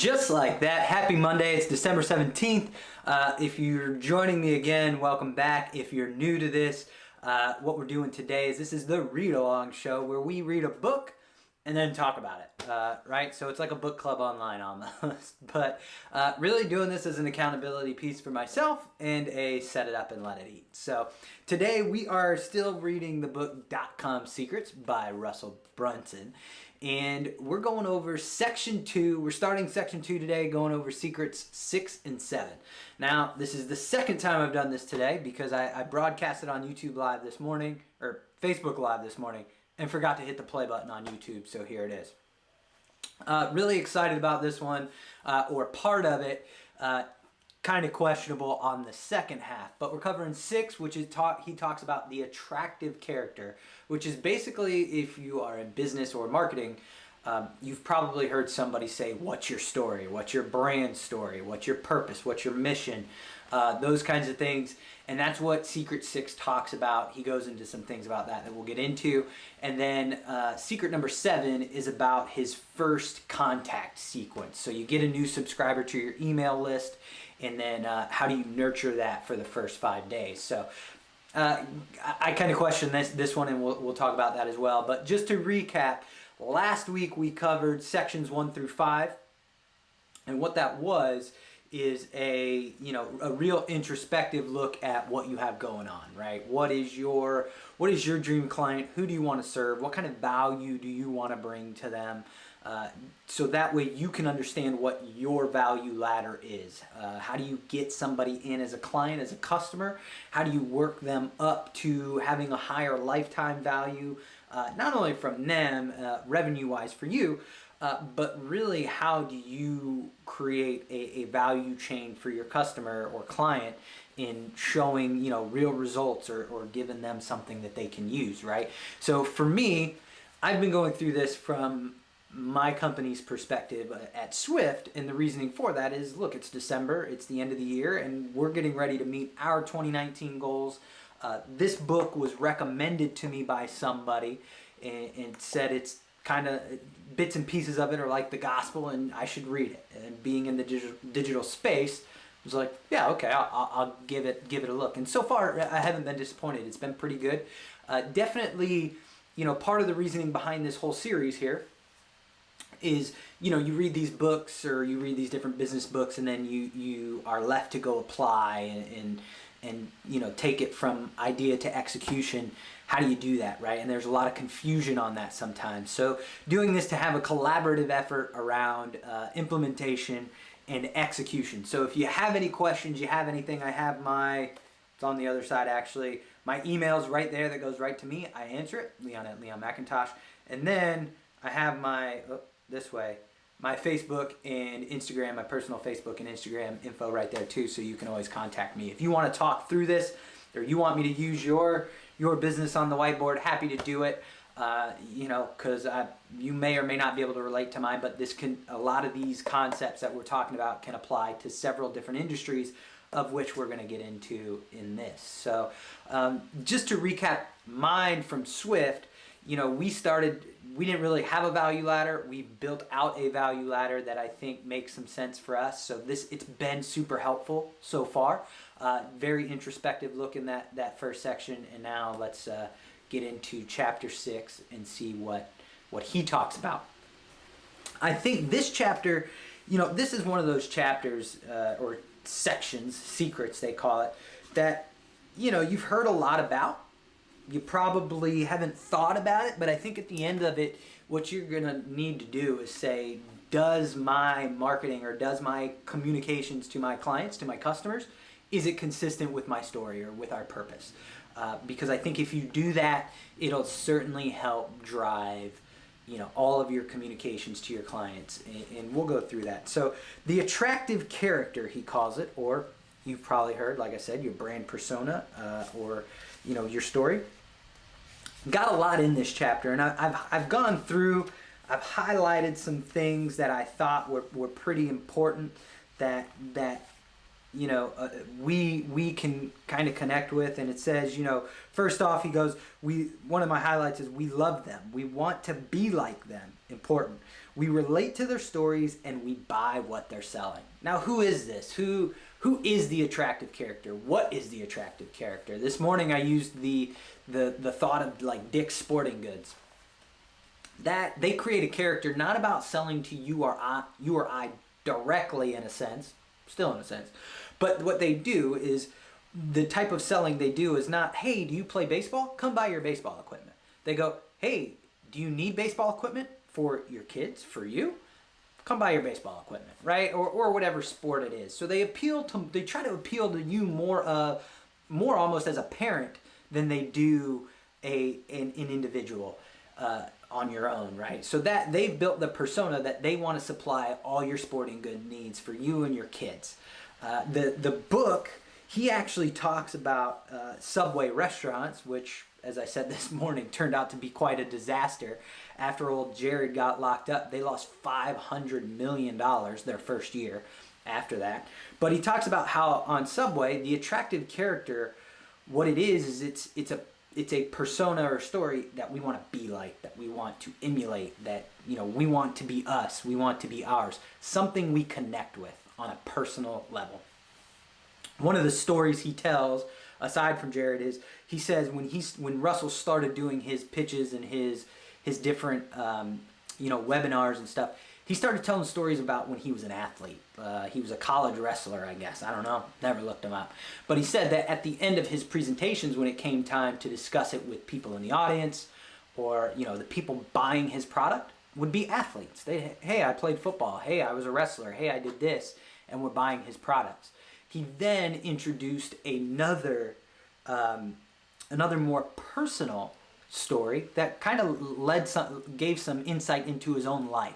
Just like that, happy Monday. It's December 17th. If you're joining me again, welcome back. If you're new to this, what we're doing today is this is the read-along show where we read a book and then talk about it, right? So it's like a book club online almost. But really doing this as an accountability piece for myself and a set it up and let it eat. So today we are still reading the book Dotcom Secrets by Russell Brunson. And we're going over section 2. We're starting section 2 today, going over secrets 6 and 7. Now, this is the second time I've done this today because I broadcasted on YouTube Live this morning, or Facebook Live this morning, and forgot to hit the play button on YouTube, so here it is. Really excited about this one, or part of it. Kind of questionable on the second half, but we're covering 6, which is he talks about the attractive character, which is basically, if you are in business or marketing, you've probably heard somebody say, what's your story? What's your brand story? What's your purpose? What's your mission? Those kinds of things. And that's what Secret 6 talks about. He goes into some things about that we'll get into. And then secret number 7 is about his first contact sequence. So you get a new subscriber to your email list, and then how do you nurture that for the first 5 days? So I kind of question this one, and we'll talk about that as well. But just to recap, last week we covered sections 1 through 5, and what that was is a real introspective look at what you have going on, right? What is your dream client? Who do you want to serve? What kind of value do you want to bring to them? So that way you can understand what your value ladder is. How do you get somebody in as a client, as a customer? How do you work them up to having a higher lifetime value, not only from them, revenue-wise for you, but really how do you create a value chain for your customer or client in showing, real results or giving them something that they can use, right? So for me, I've been going through this from my company's perspective at Swift, and the reasoning for that is, look, it's December, it's the end of the year, and we're getting ready to meet our 2019 goals. This book was recommended to me by somebody and said it's kind of bits and pieces of it are like the gospel and I should read it. And being in the digital space, I was like, yeah, okay, I'll give it a look. And so far, I haven't been disappointed. It's been pretty good. Definitely, part of the reasoning behind this whole series here is, you read these books or you read these different business books, and then you are left to go apply and take it from idea to execution. How do you do that, right? And there's a lot of confusion on that sometimes. So doing this to have a collaborative effort around implementation and execution. So if you have any questions, you have anything, I have it's on the other side actually, my email's right there that goes right to me. I answer it, Leon@LeonMcintosh. And then I have my Facebook and Instagram, my personal Facebook and Instagram info right there too, so you can always contact me. If you want to talk through this, or you want me to use your business on the whiteboard, happy to do it, because you may or may not be able to relate to mine, but a lot of these concepts that we're talking about can apply to several different industries, of which we're going to get into in this. So just to recap mine from Swift, we didn't really have a value ladder. We built out a value ladder that I think makes some sense for us. So it's been super helpful so far. Very introspective look in that first section. And now let's get into chapter 6 and see what he talks about. I think this chapter, this is one of those chapters or sections, secrets they call it, that, you've heard a lot about. You probably haven't thought about it, but I think at the end of it, what you're going to need to do is say, does my marketing or does my communications to my clients, to my customers, is it consistent with my story or with our purpose? Because I think if you do that, it'll certainly help drive, all of your communications to your clients, and we'll go through that. So the attractive character, he calls it, or you've probably heard, like I said, your brand persona, or your story. Got a lot in this chapter, and I've gone through, I've highlighted some things that I thought were pretty important that we can kind of connect with. And it says, first off, he goes, one of my highlights is we love them. We want to be like them. Important. We relate to their stories and we buy what they're selling. Now, who is this? Who is the attractive character? What is the attractive character? This morning I used the thought of like Dick's Sporting Goods. That they create a character not about selling to you or I directly in a sense, still in a sense, but what they do is the type of selling they do is not, hey, do you play baseball? Come buy your baseball equipment. They go, hey, do you need baseball equipment for your kids, for you? Come buy your baseball equipment, right? Or whatever sport it is. So they try to appeal to you more almost as a parent than they do an individual on your own, right? So that they've built the persona that they want to supply all your sporting good needs for you and your kids. The book, he actually talks about Subway restaurants, which, as I said this morning, turned out to be quite a disaster. After old Jared got locked up, they lost $500 million their first year after that. But he talks about how on Subway, the attractive character, what it is it's a persona or story that we want to be like, that we want to emulate, that we want to be us, we want to be ours, something we connect with on a personal level. One of the stories he tells, aside from Jared, is he says when Russell started doing his pitches and his different webinars and stuff, he started telling stories about when he was an athlete. He was a college wrestler, I guess. I don't know. Never looked him up. But he said that at the end of his presentations, when it came time to discuss it with people in the audience or, the people buying his product, would be athletes. Hey, I played football. Hey, I was a wrestler. Hey, I did this. And we're buying his products. He then introduced another more personal story that kind of gave some insight into his own life,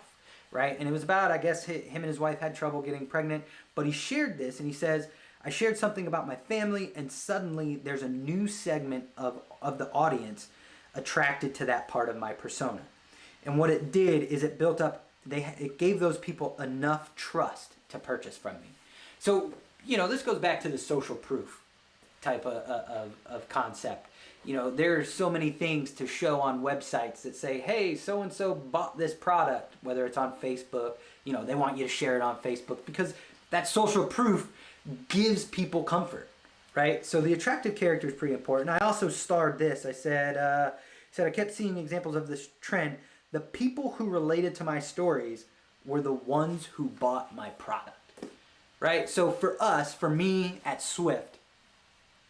right? And it was about, I guess, him and his wife had trouble getting pregnant, but he shared this, and he says, I shared something about my family, and suddenly there's a new segment of the audience attracted to that part of my persona. And what it did is it built up, it gave those people enough trust to purchase from me. So, this goes back to the social proof type of concept. There are so many things to show on websites that say, hey, so-and-so bought this product, whether it's on Facebook, they want you to share it on Facebook because that social proof gives people comfort, right? So the attractive character is pretty important. I also starred this. I said I kept seeing examples of this trend. The people who related to my stories were the ones who bought my product, right? So for me at Swift,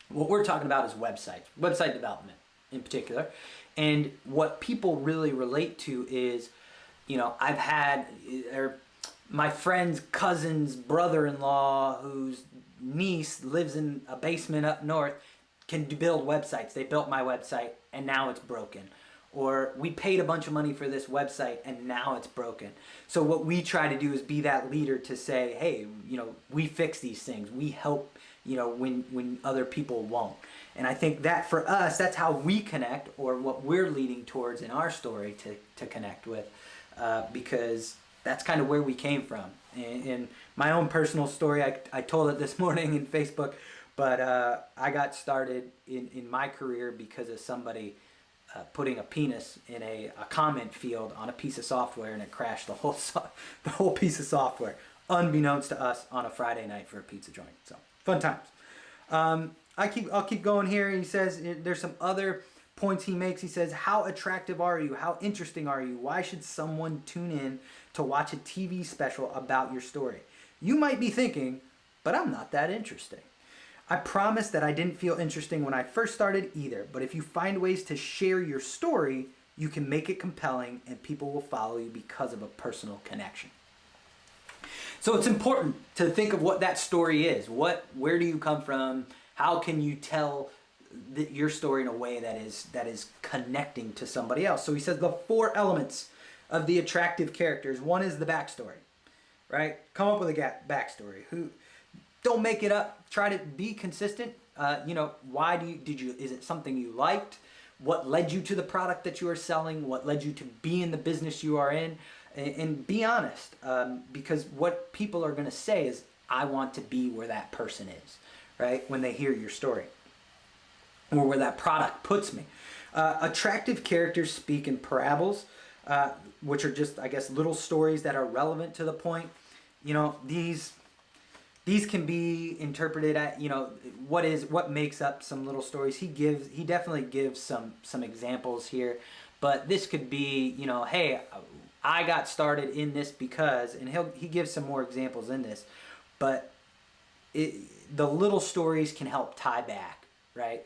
what we're talking about is website development in particular. And what people really relate to is, I've had my friend's cousin's brother-in-law whose niece lives in a basement up north can build websites. They built my website and now it's broken. Or we paid a bunch of money for this website and now it's broken. So what we try to do is be that leader to say, hey, we fix these things. We help, when other people won't. And I think that for us, that's how we connect, or what we're leading towards in our story to connect with, because that's kind of where we came from. And my own personal story, I told it this morning in Facebook, but I got started in my career because of somebody putting a penis in a comment field on a piece of software, and it crashed the whole piece of software, unbeknownst to us on a Friday night for a pizza joint. So fun times. I'll keep going here. He says there's some other points he makes. He says, how attractive are you? How interesting are you? Why should someone tune in to watch a TV special about your story? You might be thinking, but I'm not that interesting. I promise that I didn't feel interesting when I first started either, but if you find ways to share your story, you can make it compelling and people will follow you because of a personal connection. So it's important to think of what that story is. Where do you come from? How can you tell your story in a way that is connecting to somebody else? So he says the 4 elements of the attractive characters. One is the backstory, right? Come up with a backstory. Don't make it up. Try to be consistent. Why is it something you liked? What led you to the product that you are selling? What led you to be in the business you are in? And be honest, because what people are going to say is, I want to be where that person is, right? When they hear your story, or where that product puts me. Attractive characters speak in parables. which are just, I guess, little stories that are relevant to the point. You know, these can be interpreted at, you know, what makes up some little stories. He definitely gives some examples here, but this could be, you know, hey, I got started in this because, and he gives some more examples in this, but the little stories can help tie back, right?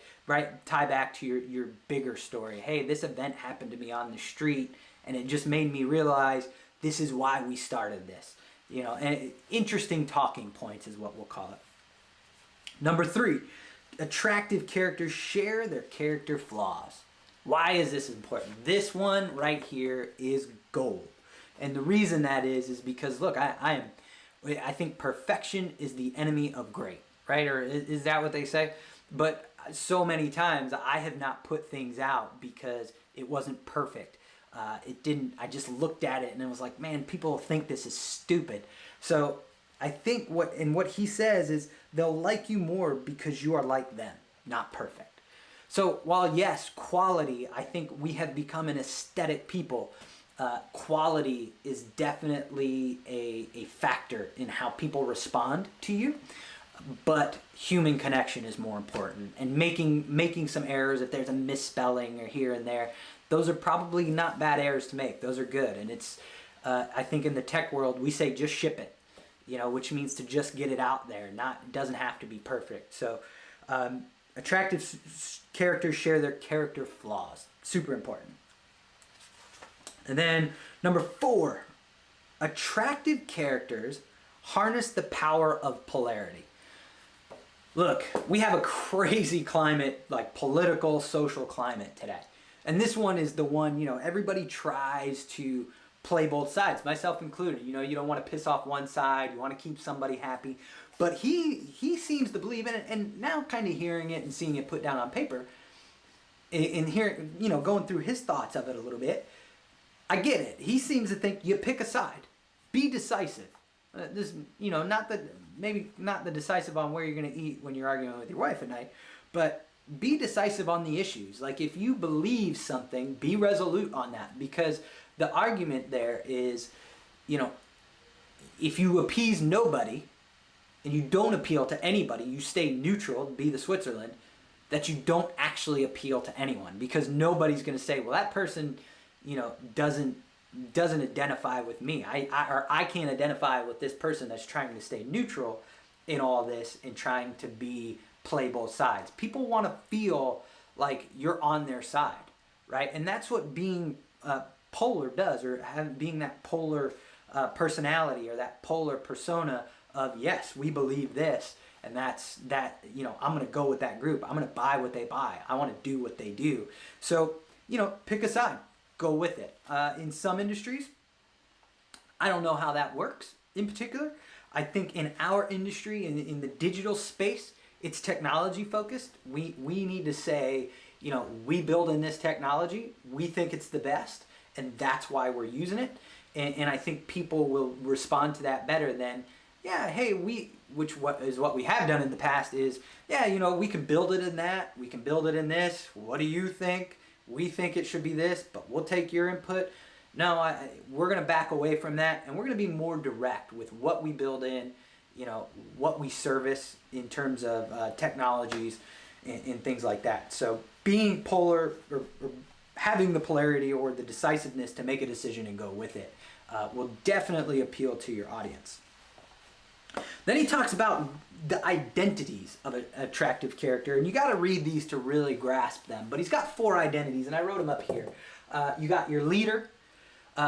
Tie back to your bigger story. Hey, this event happened to me on the street, and it just made me realize this is why we started this. You know, and interesting talking points is what we'll call it. Number 3, attractive characters share their character flaws. Why is this important? This one right here is gold. And the reason that is because, look, I think perfection is the enemy of great, right? Or is that what they say? But so many times I have not put things out because it wasn't perfect. I just looked at it and it was like, man, people think this is stupid. So I think what he says is they'll like you more because you are like them, not perfect. So while yes, quality, I think we have become an aesthetic people. Quality is definitely a factor in how people respond to you. But human connection is more important, and making some errors if there's a misspelling or here and there. Those are probably not bad errors to make. Those are good. And it's, I think in the tech world, we say just ship it, you know, which means to just get it out there. It doesn't have to be perfect. So attractive characters share their character flaws. Super important. And then number 4, attractive characters harness the power of polarity. Look, we have a crazy climate, like political, social climate today. And this one is the one, you know, everybody tries to play both sides, myself included. You know, you don't want to piss off one side, you want to keep somebody happy. But he seems to believe in it, and now kind of hearing it and seeing it put down on paper, and hearing, you know, going through his thoughts of it a little bit, I get it. He seems to think you pick a side, be decisive. This, you know, maybe not the decisive on where you're going to eat when you're arguing with your wife at night, but be decisive on the issues. Like, if you believe something, be resolute on that, because the argument there is, you know, if you appease nobody and you don't appeal to anybody, you stay neutral, be the Switzerland, that you don't actually appeal to anyone, because nobody's going to say, well, that person, you know, doesn't identify with me. I can't identify with this person that's trying to stay neutral in all this and trying to play both sides. People want to feel like you're on their side, right? And that's what being polar does, or being that polar personality, or that polar persona of, yes, we believe this, and that's that, you know, I'm going to go with that group. I'm going to buy what they buy. I want to do what they do. So, you know, pick a side. Go with it. In some industries, I don't know how that works in particular. I think in our industry, in the digital space, it's technology focused. We need to say, you know, we build in this technology, we think it's the best, and that's why we're using it. And I think people will respond to that better than, yeah, hey, what we have done in the past is, yeah, you know, we can build it in that, we can build it in this. What do you think? We think it should be this, but we'll take your input. No, we're going to back away from that, and we're going to be more direct with what we build in, you know, what we service in terms of technologies and things like that. So being polar, or having the polarity or the decisiveness to make a decision and go with it will definitely appeal to your audience. Then he talks about the identities of an attractive character, and you got to read these to really grasp them. But he's got 4 identities, and I wrote them up here. You got your leader,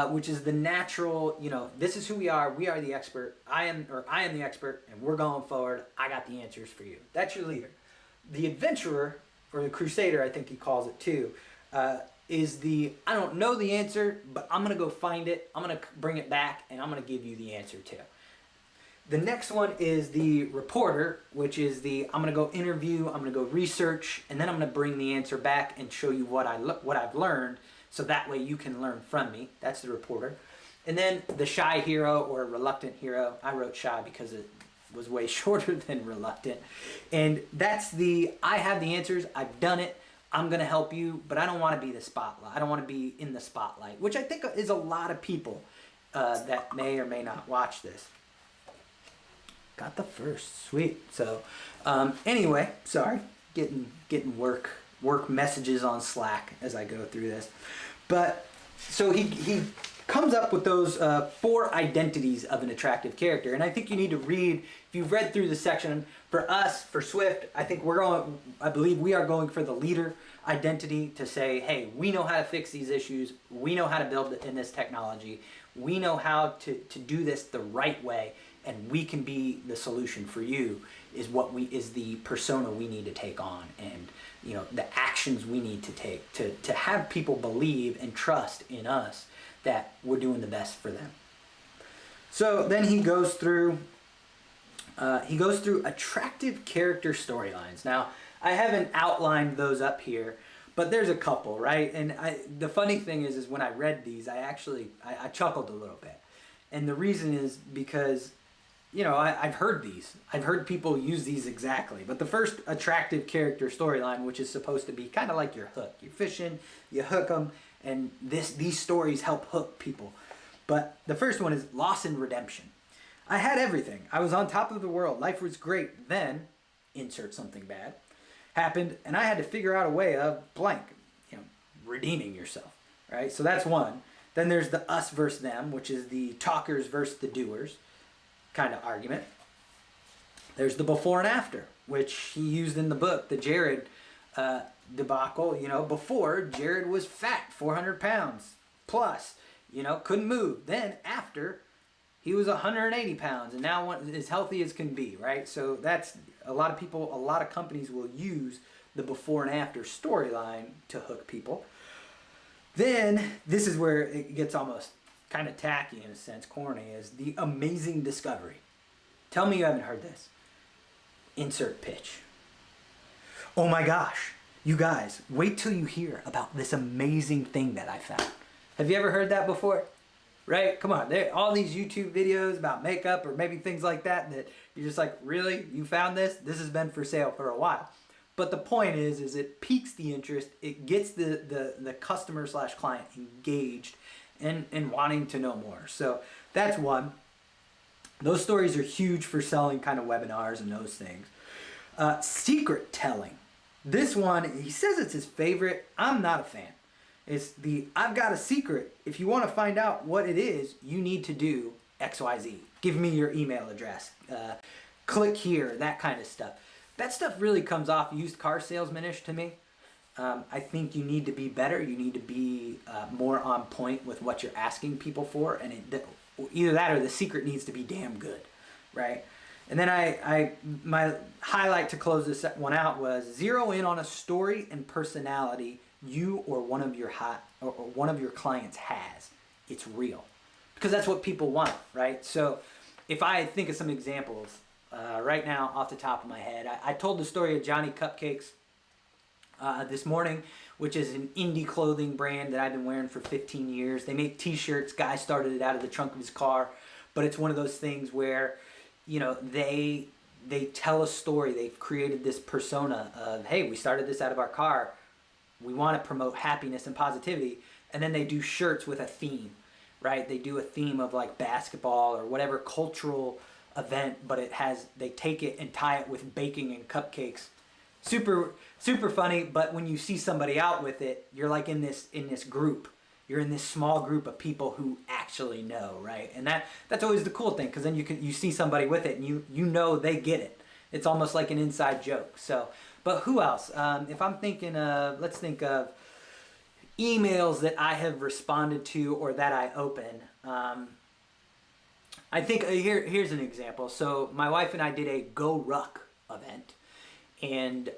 which is the natural, you know, this is who we are the expert. I am the expert, and we're going forward. I got the answers for you. That's your leader. The adventurer, or the crusader, I think he calls it too, is the, I don't know the answer, but I'm going to go find it. I'm going to bring it back, and I'm going to give you the answer too. The next one is the reporter, which is the, I'm going to go interview, I'm going to go research, and then I'm going to bring the answer back and show you what I've learned, so that way you can learn from me. That's the reporter. And then the shy hero, or reluctant hero. I wrote shy because it was way shorter than reluctant. And that's the, I have the answers, I've done it, I'm going to help you, but I don't want to be the spotlight. I don't want to be in the spotlight, which I think is a lot of people that may or may not watch this. Got the first, sweet. So anyway, sorry, getting work messages on Slack as I go through this. But so he comes up with those 4 identities of an attractive character, and I think you need to read. If you've read through the section, for us, for Swift, I believe we are going for the leader identity, to say, hey, we know how to fix these issues, we know how to build in this technology, we know how to do this the right way, and we can be the solution for you, is the persona we need to take on, and the actions we need to take to have people believe and trust in us that we're doing the best for them. So then he goes through attractive character storylines. Now, I haven't outlined those up here, but there's a couple, right? And the funny thing is when I read these, I chuckled a little bit. And the reason is because, I've heard these. I've heard people use these exactly. But the first attractive character storyline, which is supposed to be kind of like your hook. You're fishing, you hook them, and these stories help hook people. But the first one is loss and redemption. I had everything. I was on top of the world. Life was great. Then, insert something bad, happened, and I had to figure out a way of blank, redeeming yourself, right? So that's one. Then there's the us versus them, which is the talkers versus the doers kind of argument. There's the before and after, which he used in the book, the Jared debacle. Before, Jared was fat, 400 pounds plus, couldn't move. Then after, he was 180 pounds and now as healthy as can be, right? So that's a lot of companies will use the before and after storyline to hook people. Then this is where it gets almost kind of tacky in a sense, corny, is the amazing discovery. Tell me you haven't heard this. Insert pitch. Oh my gosh, you guys, wait till you hear about this amazing thing that I found. Have you ever heard that before? Right? Come on, all these YouTube videos about makeup or maybe things like that you're just like, really? You found this? This has been for sale for a while. But the point is it piques the interest, it gets the customer / client engaged and wanting to know more. So that's one. Those stories are huge for selling kind of webinars and those things. Secret telling. This one, he says it's his favorite. I'm not a fan. It's I've got a secret. If you want to find out what it is, you need to do XYZ. Give me your email address. Click here, that kind of stuff. That stuff really comes off used car salesman-ish to me. I think you need to be better. You need to be more on point with what you're asking people for. And either that or the secret needs to be damn good, right? And then my highlight to close this one out was zero in on a story and personality you or one of your clients has. It's real, because that's what people want, right? So if I think of some examples right now off the top of my head, I told the story of Johnny Cupcakes this morning, which is an indie clothing brand that I've been wearing for 15 years. They make t-shirts. Guy started it out of the trunk of his car, but it's one of those things where they tell a story. They've created this persona of, hey, we started this out of our car. We want to promote happiness and positivity. And then they do shirts with a theme, right? They do a theme of like basketball or whatever cultural event, but they take it and tie it with baking and cupcakes. Super, super funny. But when you see somebody out with it, you're like in this group. You're in this small group of people who actually know, right? And that's always the cool thing, because then you see somebody with it and you know they get it. It's almost like an inside joke. So, but who else? If I'm thinking of, let's think of emails that I have responded to or that I open. I think here's an example. So my wife and I did a Go Ruck event. And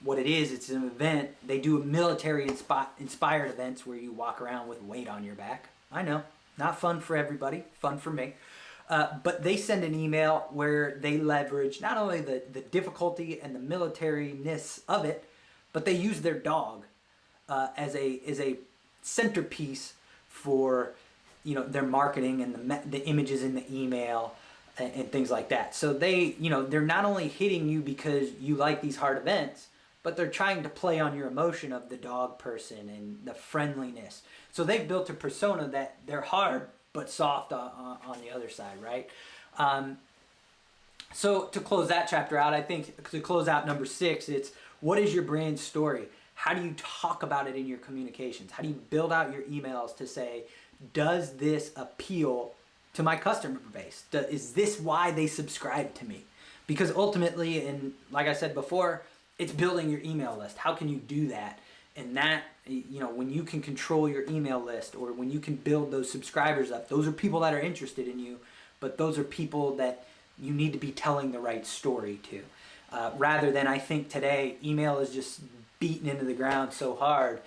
what it is, it's an event. They do military inspired events where you walk around with weight on your back. I know, not fun for everybody, fun for me. But they send an email where they leverage not only the difficulty and the militariness of it, but they use their dog as a centerpiece for their marketing and the images in the email and things like that. So they're not only hitting you because you like these hard events, but they're trying to play on your emotion of the dog person and the friendliness. So they've built a persona that they're hard but soft on the other side, right? So to close that chapter out, I think to close out number 6, it's what is your brand story? How do you talk about it in your communications? How do you build out your emails to say, does this appeal to my customer base? Is this why they subscribe to me? Because ultimately, and like I said before, it's building your email list. How can you do that? And that, when you can control your email list, or when you can build those subscribers up, those are people that are interested in you, but those are people that you need to be telling the right story to. Rather than, I think today, email is just beaten into the ground so hard,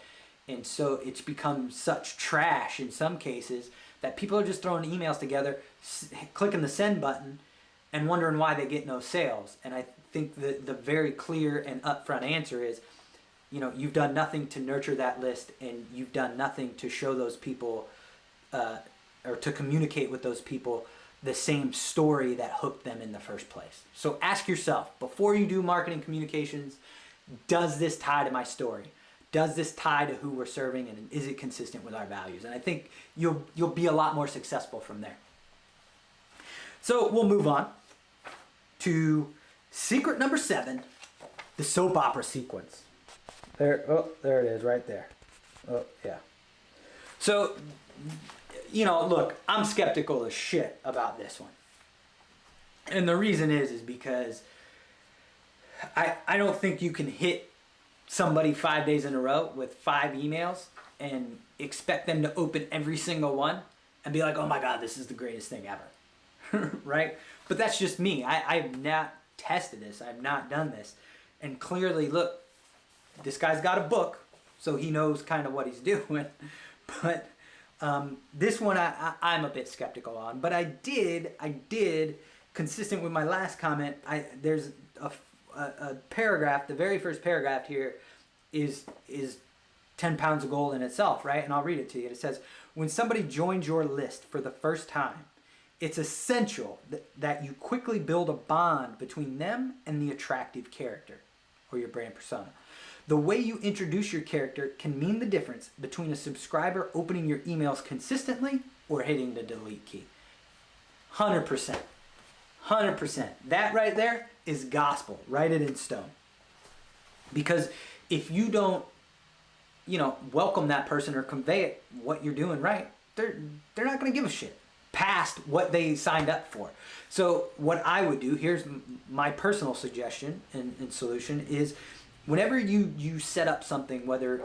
and so it's become such trash in some cases that people are just throwing emails together, clicking the send button, and wondering why they get no sales. And I think the very clear and upfront answer is, you've done nothing to nurture that list, and you've done nothing to show those people or to communicate with those people the same story that hooked them in the first place. So ask yourself, before you do marketing communications, does this tie to my story? Does this tie to who we're serving, and is it consistent with our values? And I think you'll be a lot more successful from there. So we'll move on to secret number 7, the soap opera sequence. There it is right there. Oh, yeah. So, look, I'm skeptical as shit about this one. And the reason is because I don't think you can hit somebody 5 days in a row with 5 emails and expect them to open every single one and be like, oh my God, this is the greatest thing ever. Right? But that's just me. I've not tested this. I've not done this. And clearly, look, this guy's got a book, so he knows kind of what he's doing. But this one I'm a bit skeptical on. But I did, consistent with my last comment, there's a paragraph, the very first paragraph here is 10 pounds of gold in itself, right? And I'll read it to you. It says, when somebody joins your list for the first time, it's essential that you quickly build a bond between them and the attractive character or your brand persona. The way you introduce your character can mean the difference between a subscriber opening your emails consistently or hitting the delete key. 100%. 100%. That right there is gospel. Write it in stone. Because if you don't, welcome that person or convey it what you're doing right, they're not going to give a shit past what they signed up for. So what I would do, here's my personal suggestion and solution, is whenever you set up something, whether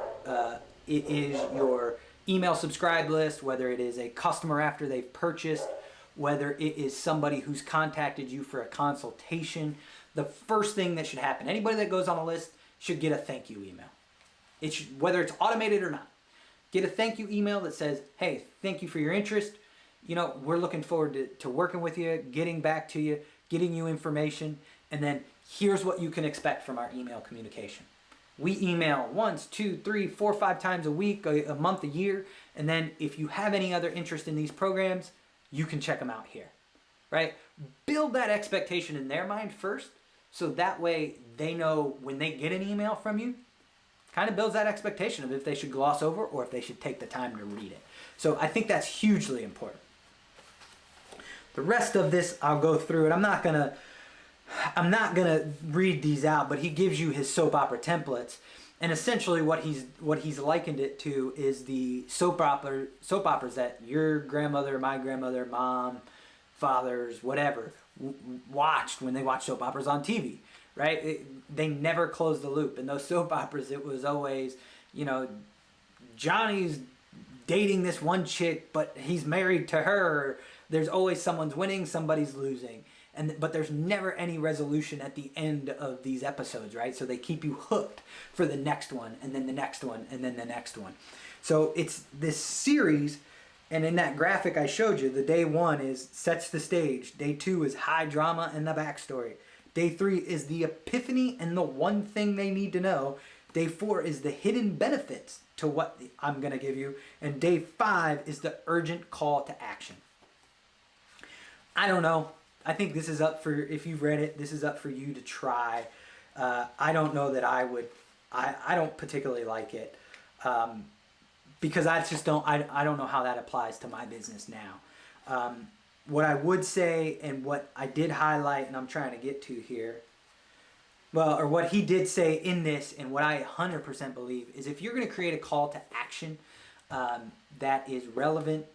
it is your email subscribe list, whether it is a customer after they've purchased, whether it is somebody who's contacted you for a consultation, the first thing that should happen, anybody that goes on a list should get a thank you email. It should, whether it's automated or not, get a thank you email that says, hey, thank you for your interest. We're looking forward to working with you, getting back to you, getting you information, and then here's what you can expect from our email communication. We email once, 2, 3, 4, 5 times a week, a month, a year, and then if you have any other interest in these programs, you can check them out here, right? Build that expectation in their mind first, so that way they know when they get an email from you, kind of builds that expectation of if they should gloss over or if they should take the time to read it. So I think that's hugely important. The rest of this, I'll go through it. I'm not gonna read these out, but he gives you his soap opera templates, and essentially what he's likened it to is the soap operas that your grandmother, my grandmother, mom, fathers, whatever, watched when they watched soap operas on TV, right? They never closed the loop. In those soap operas, it was always, Johnny's dating this one chick, but he's married to her. There's always someone's winning, somebody's losing. But there's never any resolution at the end of these episodes, right? So they keep you hooked for the next one, and then the next one, and then the next one. So it's this series, and in that graphic I showed you, the day 1 sets the stage. Day 2 is high drama and the backstory. Day 3 is the epiphany and the one thing they need to know. Day 4 is the hidden benefits to what I'm going to give you. And day 5 is the urgent call to action. I don't know. I think this is up for, if you've read it, this is up for you to try. I don't know that I would. I don't particularly like it because I just don't. I don't know how that applies to my business now. What I would say, and what I did highlight, and I'm trying to get to here, well, or what he did say in this, and what I 100% believe is, if you're going to create a call to action that is relevant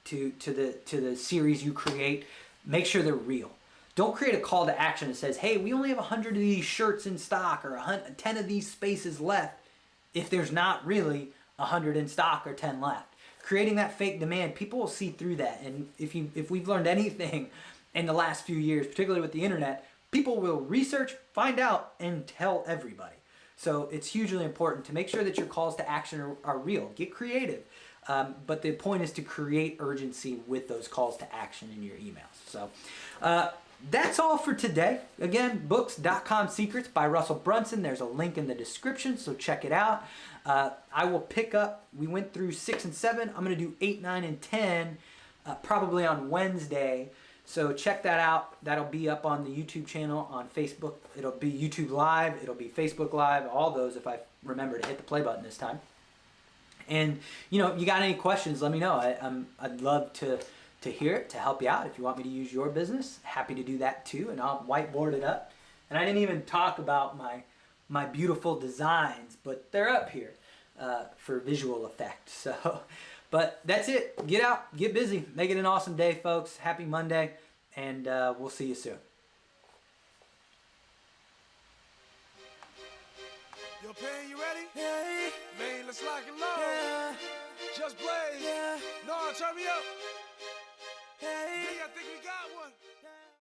to the series you create, make sure they're real. Don't create a call to action that says, hey, we only have 100 of these shirts in stock, or 10 of these spaces left, if there's not really 100 in stock or 10 left. Creating that fake demand, people will see through that. And if we've learned anything in the last few years, particularly with the internet, people will research, find out, and tell everybody. So it's hugely important to make sure that your calls to action are real. Get creative. But the point is to create urgency with those calls to action in your emails. So that's all for today. Again, books, Dotcom Secrets by Russell Brunson. There's a link in the description, so check it out. I will pick up, we went through 6 and 7. I'm going to do 8, 9, and 10 probably on Wednesday. So check that out. That'll be up on the YouTube channel, on Facebook. It'll be YouTube Live. It'll be Facebook Live. All those, if I remember to hit the play button this time. And, you got any questions, let me know. I'd love to hear it, to help you out. If you want me to use your business, happy to do that too, and I'll whiteboard it up. And I didn't even talk about my beautiful designs, but they're up here for visual effect. So, but that's it. Get out, get busy, make it an awesome day, folks. Happy Monday, and we'll see you soon. Yo, Pan, you ready? Yeah. Man, let's lock it low. Yeah. Just blaze. Yeah. No, turn me up.